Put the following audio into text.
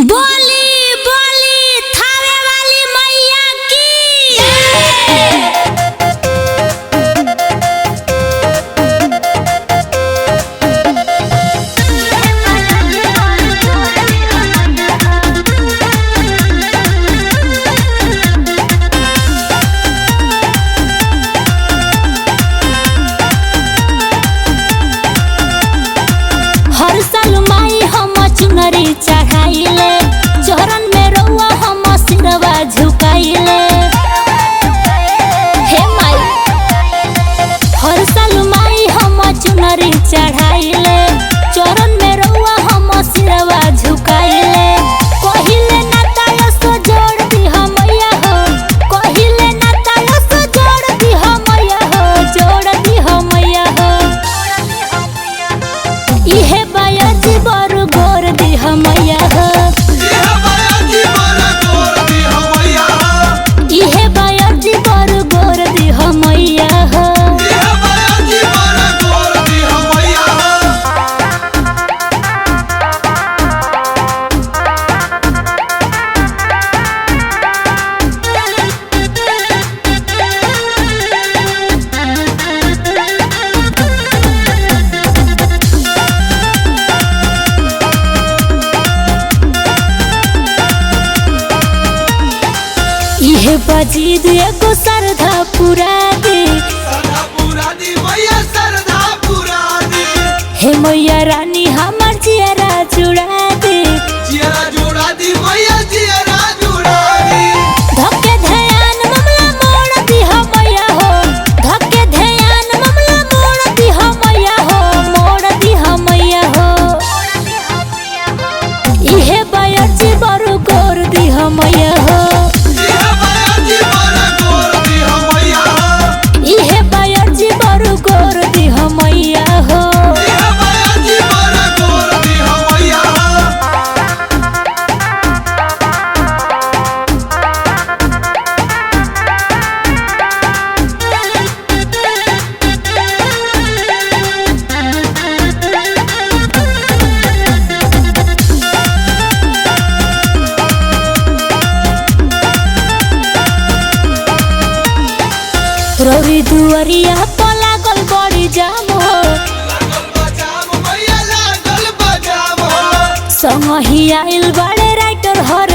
बोली बोली थावे वाली मैया की हर साल माई हम चुनरी चढ़ाइले चरण में रउआ हम सिरवा झुकाइले। हे माई हर साल माई हम चुनरी चढ़ाइले चरण में रउआ हम सिरवा झुकाइले। कहिले ना ताया सो जोड़ दी हमैया हो, कहिले ना ताया सो जोड़ दी हमैया हो, जोड़ दी हमैया हो। इहे बायाजी बर गोर दी हमैया हो, इहे बायाजी बर गोर दी हमैया हो। इहे बजीद एगो सरधा पुरा दे, हे मैया रानी हमार जियरा जुड़ा दे। धक्के ध्यान मामला मोड़ दी हमैया हो, धक्के ध्यान मामला मोड़ दी हमैया हो, मोड़ दी हमैया हो। इहे बायाजी बर गोर दी हमैया हो, इहे बायाजी बर गोर दी हमैया हो। रवि दुआरिया पर लागल बड़ी जाम हो, संगही आइल बड़े राइटर हर